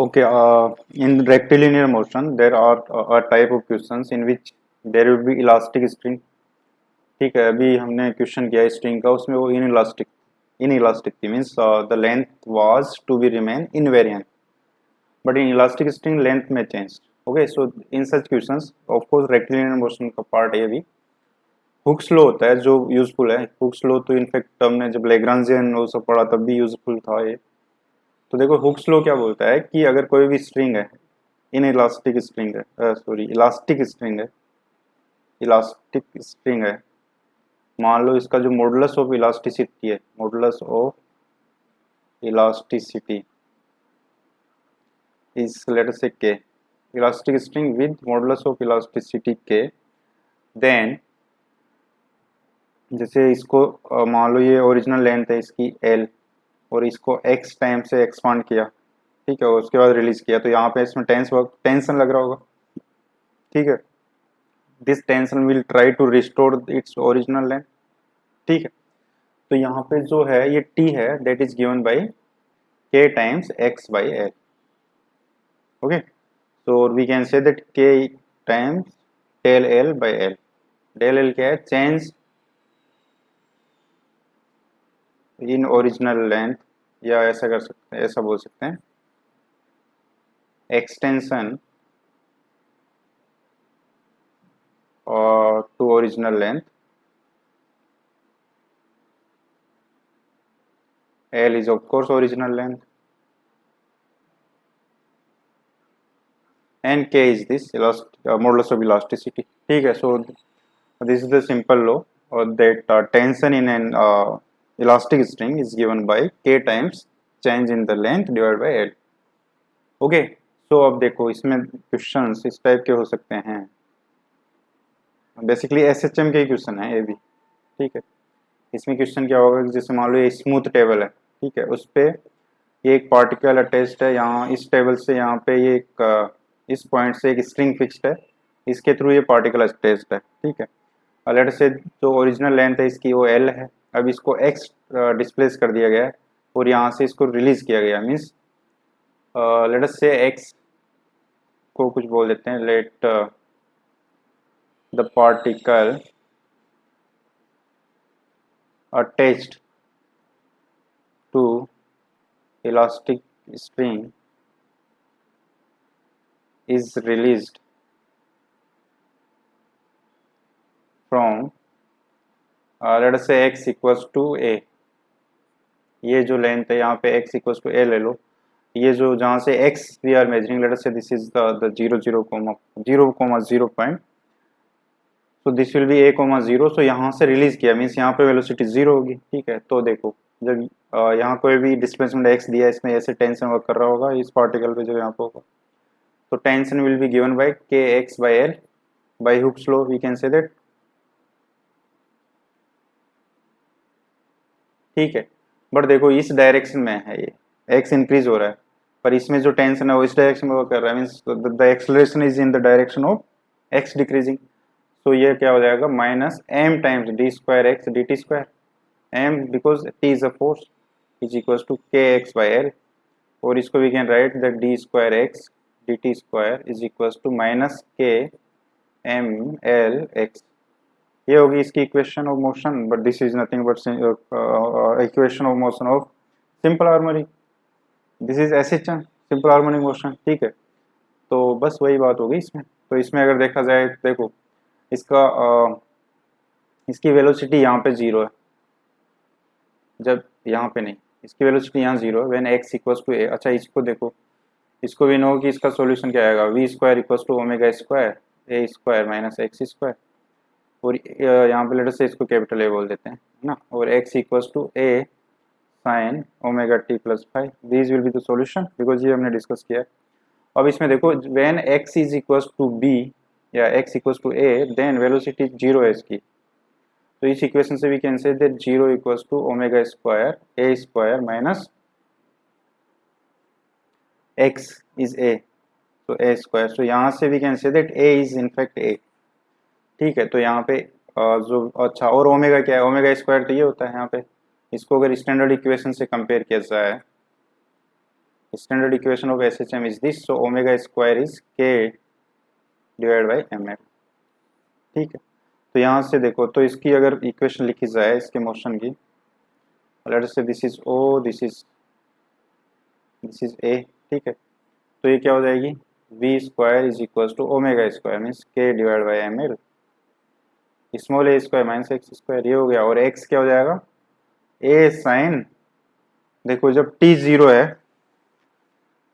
Okay, in rectilinear motion, there are a type of questions in which there will be elastic string. ठीक है, अभी हमने question किया string का, उसमें वो इनइलास्टिक थी, means the length was to be remain invariant, but in elastic string length में change. Okay, so in such questions of course rectilinear motion का पार्ट है अभी. हुक्स लॉ होता है जो यूजफुल है. हुक्स लॉ तो इनफैक्ट हमने जब लैग्रांजियन वो सब पढ़ा तब भी यूजफुल था ये. तो देखो हुक्स लॉ क्या बोलता है कि अगर कोई भी स्ट्रिंग है, इन इलास्टिक स्ट्रिंग है, सॉरी इलास्टिक स्ट्रिंग है, मान लो इसका जो मॉडुलस ऑफ इलास्टिसिटी है, modulus of elasticity is late us से के, elastic string with modulus of elasticity के, देन जैसे इसको मान लो ये ओरिजिनल लेंथ है इसकी एल, और इसको एक्स टाइम से एक्सपांड किया, ठीक है, उसके बाद रिलीज किया, तो यहाँ पे इसमें टेंशन लग रहा होगा. ठीक है, this tension will try to restore its original length. ठीक है, तो यहाँ पे जो है ये टी है, दैट इज गिवन बाई के times x by L. Okay, so we can say that k times del L by L. del L क्या है? चेंज इन ओरिजिनल लेंथ, या ऐसा कर सकते हैं, ऐसा बोल सकते हैं एक्सटेंशन और to original length. L is of course original length and K is this modulus of elasticity. ठीक है, so this is the simple law that tension in an elastic string is given by K times change in the length divided by L. Okay, so अब देखो इसमें questions इस type के हो सकते हैं. बेसिकली एसएचएम के ही क्वेश्चन है ये भी. ठीक है, इसमें क्वेश्चन क्या होगा कि जैसे मान लो ये स्मूथ टेबल है, ठीक है, उस पे ये एक पार्टिकल अटैच्ड है, यहाँ इस टेबल से यहाँ पे ये एक इस पॉइंट से एक स्ट्रिंग फिक्स्ड है, इसके थ्रू ये पार्टिकल अटैच्ड है. ठीक है, लेट से जो ओरिजिनल लेंथ है इसकी वो एल है, अब इसको एक्स डिस्प्लेस कर दिया गया है और यहाँ से इसको रिलीज किया गया, मीन्स लेट अस से एक्स को कुछ बोल देते हैं, let the particle attached to elastic string is released from let us say x equals to a. ये जो लेंथ है यहाँ पे x equals to a ले लो, ये जो जहाँ से x we are measuring, let us say this is the 0 point, so this will be a comma 0. so यहाँ से रिलीज किया मीन्स यहाँ पे वेलोसिटी 0 होगी. ठीक है, तो देखो जब यहाँ कोई भी डिस्प्लेसमेंट x दिया, इसमें ऐसे टेंशन वर्क कर रहा होगा इस पार्टिकल पे जो यहाँ पे होगा, so tension will be given by kx by L. by Hooke's law we can say that. ठीक है, बट देखो इस डायरेक्शन में है, ये x इंक्रीज हो रहा है, पर इसमें जो टेंशन है वो इस डायरेक्शन में वर्क कर रहा है, means the acceleration is in the direction of x decreasing. तो ये क्या हो जाएगा, minus m times d square x d t square, m because t is a force is equal to kx by L, और इसको we can write that d square x dt square is equals to minus k m l x. ये होगी इसकी equation of motion, but this is nothing but equation of motion of simple harmonic. This is SHM, simple harmonic motion. ठीक है, तो बस वही बात होगी इसमें. तो इसमें अगर देखा जाए, देखो इसका इसकी वेलोसिटी यहाँ पे 0 है, जब यहाँ पे नहीं, इसकी वेलोसिटी यहाँ 0 है when x equals to a. अच्छा, इसको देखो, इसको भी नो कि इसका सॉल्यूशन क्या आएगा, v square equals to omega square a square minus x square, और यहाँ पे लेटर से इसको कैपिटल ए बोल देते हैं ना, और x equals to a sine omega t plus 5. This will be the solution because ये हमने डिस्कस किया है. अब इसमें देखो when x is equals to b या x equals to a, then velocity 0 है इसकी. तो इस इक्वेशन से we can say that 0 equals to omega square a square minus x is a, so a square. so यहाँ से we can say that a is in fact a. ठीक है, तो यहाँ पे जो अच्छा, और ओमेगा क्या है, ओमेगा स्क्वायर तो ये होता है यहाँ पे. इसको अगर स्टैंडर्ड इक्वेशन से कंपेयर किया जाए standard equation of SHM is this, so omega square is k divide by ml। ठीक है, तो यहाँ से देखो, तो इसकी अगर इक्वेशन लिखी जाए इसके मोशन की, let us say this is O, this is A। ठीक है, तो ये क्या हो जाएगी, v square is equal to omega square means k divide by ml small a square minus x square, ये हो गया। और x क्या हो जाएगा, a साइन, देखो जब t 0 है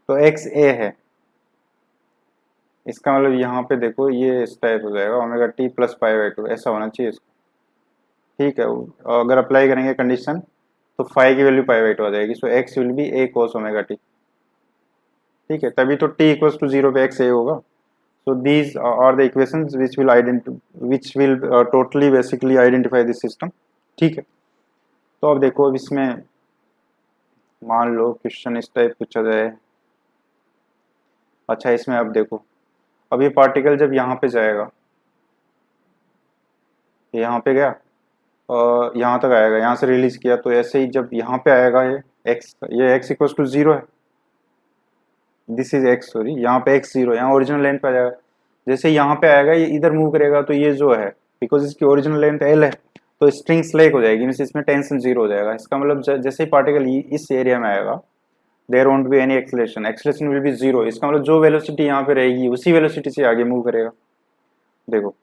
तो x a है, इसका मतलब यहाँ पे देखो ये इस टाइप हो जाएगा omega t plus pi by 2, ऐसा होना चाहिए इसको। ठीक है, अगर अप्लाई करेंगे कंडीशन तो फाई की वैल्यू पाई बाई 2 आ जाएगी, सो x will be a cos omega t। ठीक है, तभी तो t इक्वल्स टू 0 पे x a होगा। So these are the equations which will totally basically identify this system। ठीक है, तो अब देखो, अब इसमें मान लो क्वेश्चन इस टाइप पूछा जाए। अच्छा, इसमें अब देखो, अब ये पार्टिकल जब यहाँ पे जाएगा, यहाँ पे गया और यहाँ तक आएगा, यहाँ से रिलीज किया, तो ऐसे ही जब यहाँ पे आएगा ये x इक्वल टू 0 है, दिस इज x, सॉरी यहाँ पे x 0, यहाँ ओरिजिनल लेंथ पे आ जाएगा। जैसे यहाँ पे आएगा, ये इधर मूव करेगा, तो ये जो है बिकॉज इसकी ओरिजिनल लेंथ L है, तो स्ट्रिंग स्लेक हो जाएगी, मीन्स इसमें टेंशन 0 हो जाएगा। इसका मतलब जैसे ही पार्टिकल इस एरिया में आएगा, there won't be any acceleration, acceleration will be 0। इसका मतलब जो वेलोसिटी यहाँ पे रहेगी उसी वेलोसिटी से आगे मूव करेगा। देखो,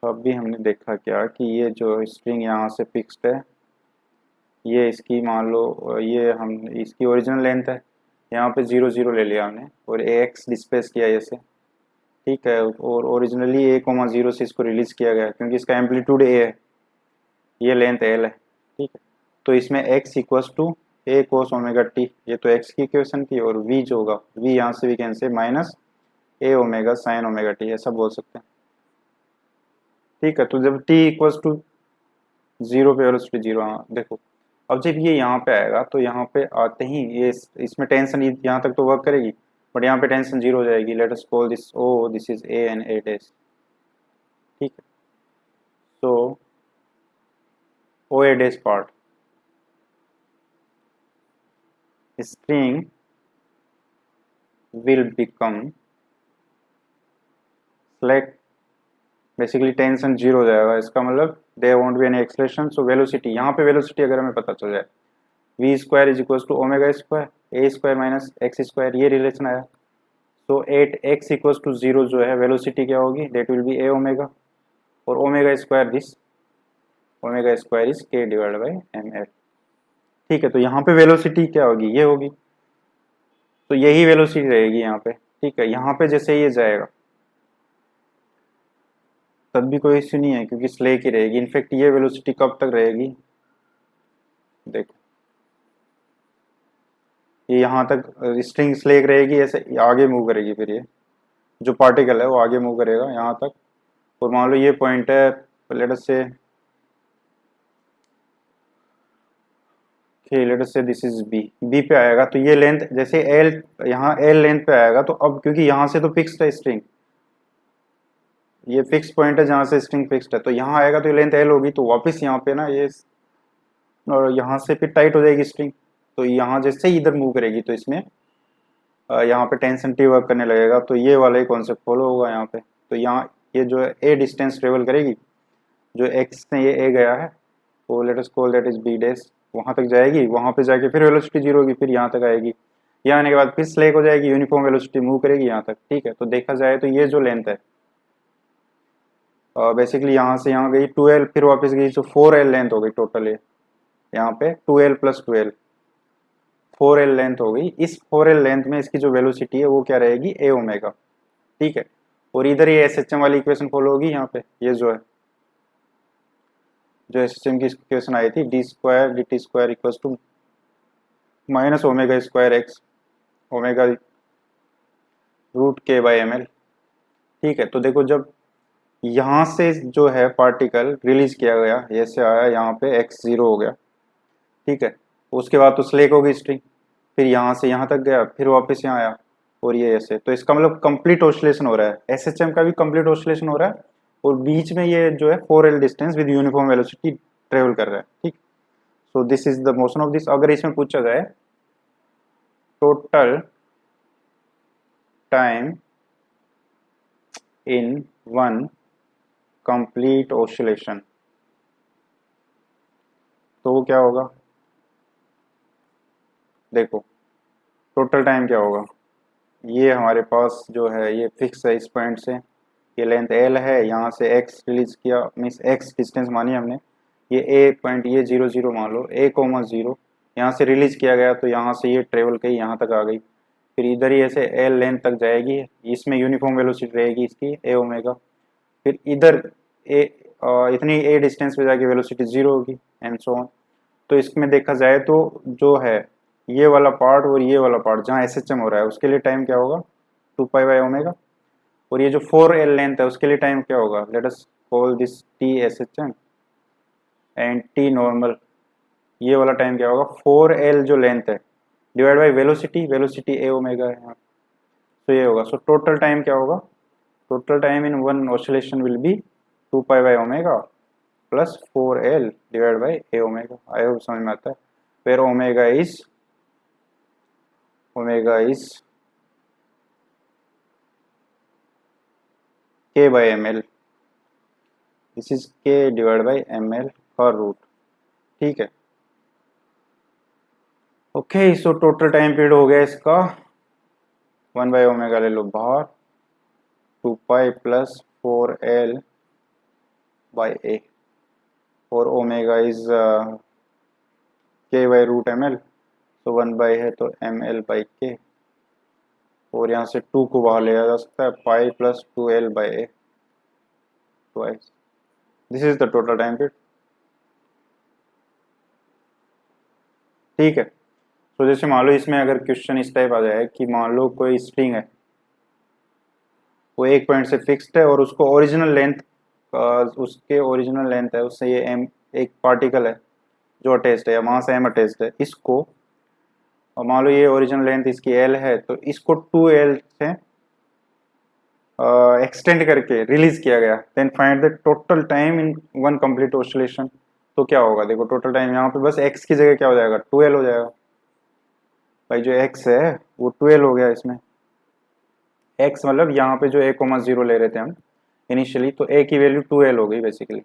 अभी हमने देखा क्या कि ये जो स्ट्रिंग यहाँ से फिक्स्ड है, ये इसकी मान लो ये हम इसकी ओरिजिनल लेंथ है, यहाँ पे 0 0 ले लिया हमने और ax डिस्प्लेस किया ऐसे। ठीक है, और ओरिजिनली a,0 से इसको रिलीज किया गया क्योंकि इसका एम्पलीट्यूड a है, ये लेंथ l है। ठीक है, तो इसमें x equals to a cos omega t, ये तो x की इक्वेशन थी, और v जो होगा v यहाँ से भी can say minus a omega sine omega t, ऐसा बोल सकते हैं। ठीक है, तो जब t इक्वल्स टू 0 पे वेलोसिटी 0, हाँ देखो, अब जब ये यहाँ पे आएगा तो यहाँ पे आते ही ये इसमें टेंशन यहाँ तक तो वर्क करेगी, बट यहाँ पे टेंशन 0 हो जाएगी। Let us call this O, this is A and A dash. ठीक है, so OA dash part, string will become slack, basically tension 0 हो जाएगा। इसका मतलब देयर वोंट बी एनी एक्सेलरेशन, सो वेलोसिटी, यहाँ पे वेलोसिटी अगर हमें पता चल जाए, v square is equal to omega square a square minus x square, ये रिलेशन आया। सो 8x इक्वल टू 0 जो है वेलोसिटी क्या होगी, that will be a omega, और omega square this omega square is k divide by ml। ठीक है, तो यहाँ पे वेलोसिटी क्या होगी, ये होगी, तो यही वेलोसिटी रहेगी यहाँ पे। ठीक है, यहाँ पे जैसे ये जाएगा तब भी कोई इश्यू नहीं है क्योंकि स्लेक ही रहेगी। इनफैक्ट ये वेलोसिटी कब तक रहेगी, देखो ये यहाँ तक स्ट्रिंग स्लेक रहेगी, ऐसे आगे मूव करेगी, फिर ये जो पार्टिकल है वो आगे मूव करेगा यहाँ तक, और मान लो ये पॉइंट है, late us say this is B पे आएगा, तो ये लेंथ जैसे एल, यहाँ एल लेंथ पे आएगा, तो अब क्योंकि यहाँ से तो फिक्स्ड है स्ट्रिंग, ये फिक्स पॉइंट है जहाँ से स्ट्रिंग फिक्स्ड है, तो यहाँ आएगा तो ये लेंथ एल होगी, तो वापस यहाँ पे ना ये, और यहाँ से फिर टाइट हो जाएगी स्ट्रिंग, तो यहाँ जैसे ही इधर मूव करेगी तो इसमें यहाँ पे टेंशन टी वर्क करने लगेगा, तो ये वाला ही कॉन्सेप्ट फॉलो होगा यहाँ पे। तो यहाँ ये जो ए डिस्टेंस ट्रेवल करेगी, जो एक्स में ये ए गया है, वो let us call that is B dash, वहाँ तक जाएगी, वहाँ पे जाके फिर वेलोसिटी 0 होगी, फिर यहाँ तक आएगी, यहाँ आने के बाद फिर स्लेक हो जाएगी, यूनिफॉर्म वेलोसिटी मूव करेगी यहाँ तक। ठीक है, तो देखा जाए तो ये जो लेंथ है बेसिकली यहाँ से यहाँ गई 2l, फिर वापस गई, तो 4l लेंथ हो गई टोटल, ये यहाँ पे 2l plus 2l 4l length हो गई। इस 4l लेंथ में इसकी जो वेलोसिटी है वो क्या रहेगी, a ओमेगा। ठीक है, और इधर ये SHM वाली इक्वेशन फॉलो होगी, यहाँ पे ये जो है जो SHM की इक्वेशन आई थी, d square d t square equal to minus omega square x omega root k by ml। ठीक है, तो देखो जब यहाँ से जो है पार्टिकल रिलीज किया गया, ऐसे आया, यहाँ पे x 0 हो गया। ठीक है, उसके बाद तो स्लेक हो गई स्ट्रिंग, फिर यहाँ से यहाँ तक गया, फिर वापस यहाँ आया, और ये ऐसे, तो इसका मतलब कंप्लीट ऑसिलेशन हो रहा है, SHM का भी कंप्लीट ऑसिलेशन हो रहा है, और बीच में ये जो है 4l distance with uniform velocity travel कर रहा है। ठीक, so this is the motion of this. अगर इसमें पूछा जाए total time in one complete oscillation, तो वो क्या होगा? देखो टोटल टाइम क्या होगा, ये हमारे पास जो है ये फिक्स है इस पॉइंट से, ये लेंथ एल है, यहाँ से एक्स रिलीज किया, मीन्स एक्स डिस्टेंस मानी हमने, ये ए पॉइंट ये 0 0 मान लो, A, 0 यहाँ से रिलीज किया गया, तो यहाँ से ये ट्रेवल करी यहाँ तक आ गई, फिर इधर ही ऐसे एल लेंथ तक जाएगी, इसमें यूनिफॉर्म वेलोसिटी रहेगी इसकी ए ओमेगा, फिर इधर ए इतनी ए डिस्टेंस पे जाके वेलोसिटी 0 होगी एंड सो ऑन। तो इसमें देखा जाए तो जो है ये वाला पार्ट और ये वाला पार्ट जहाँ एस एच एम हो रहा है उसके लिए टाइम क्या होगा 2 पाई बाई ओमेगा, और ये जो 4L लेंथ है उसके लिए टाइम क्या होगा, let us call this T S H M and T normal, ये वाला टाइम क्या होगा 4L जो लेंथ है divide by velocity, velocity a omega है यहाँ, तो ये होगा। सो टोटल टाइम क्या होगा, total time in one oscillation will be 2 pi by omega plus 4L divide by a omega. I hope समझ में आता है, where omega is k by ml, this is k divide by ml पर root, ठीक है। Okay so total time period हो गया इसका 1/ओमेगा ले लो बाहर, 2 pi plus 4L by a, और omega is k by root ml, तो 1 है तो ml बाई k, और यहाँ से 2 को बाहर लिया जा सकता है, pi plus 2L by A twice, this is the total time period, ठीक है। तो जैसे मान लो इसमें अगर क्वेश्चन इस टाइप आ जाए कि मान लो कोई स्ट्रिंग है, वो एक पॉइंट से फिक्स्ड है और उसको ओरिजिनल लेंथ, उसके ओरिजिनल लेंथ है उससे ये एम एक पार्टिकल है जो अटैच्ड है या वहाँ से एम अटैच्ड है इसको, और मान लो ये ओरिजिनल लेंथ इसकी एल है, तो इसको 2L से एक्सटेंड करके रिलीज किया गया, then find the total time in one complete oscillation. तो क्या होगा, देखो टोटल टाइम यहाँ पे बस x की जगह क्या हो जाएगा 2L हो जाएगा, भाई जो x है वो 2L हो गया इसमें, x मतलब यहाँ पे जो A, 0 ले रहे थे हम इनिशियली, तो a की वैल्यू 2L हो गई बेसिकली,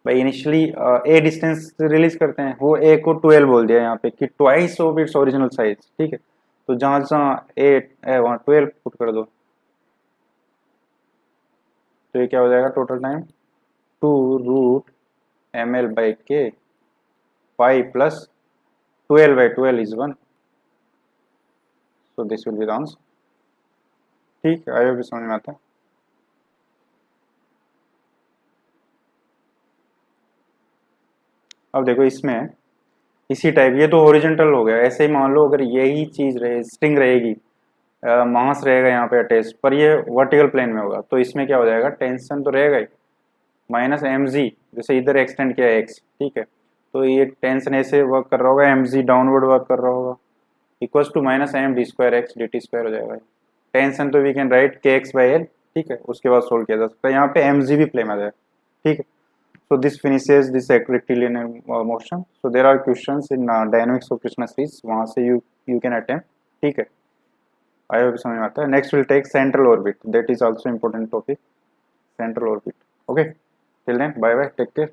भाई इनिशियली a डिस्टेंस रिलीज करते हैं, वो a को 2L बोल दिया यहाँ पे कि twice of its original size, ठीक है। तो जहाँ जहाँ a है वहाँ 12 पुट कर दो, तो ये क्या हो जाएगा total time 2√ml/k, pi plus 12/12 is 1, so this will be the answer, ठीक है। आई होप समझ में आता है। अब देखो इसमें इसी टाइप, ये तो ओरिजेंटल हो गया, ऐसे ही मान लो अगर यही चीज रहे स्ट्रिंग रहेगी, मास रहेगा यहाँ पे अटैच, पर ये वर्टिकल प्लेन में होगा, तो इसमें क्या हो जाएगा टेंशन तो रहेगा ही, माइनस एम जी, जैसे इधर एक्सटेंड किया है एक्स, ठीक है, तो ये टेंशन ऐसे वर्क कर रहा होगा, एम जी डाउनवर्ड वर्क कर रहा होगा, equals to minus m d square x d t square हो जाएगा। टेंशन तो we can write k x by L, ठीक है, उसके बाद सोल्व किया जा सकता है, यहाँ पे एम जी भी प्ले में आ जाएगा, ठीक है। So this finishes this rectilinear motion. So there are questions in dynamics of Krishna series, वहाँ से you can attempt, ठीक है। I hope समझ में आता है। Next we'll take central orbit, that is also important topic, central orbit. Okay, till then bye bye, take care.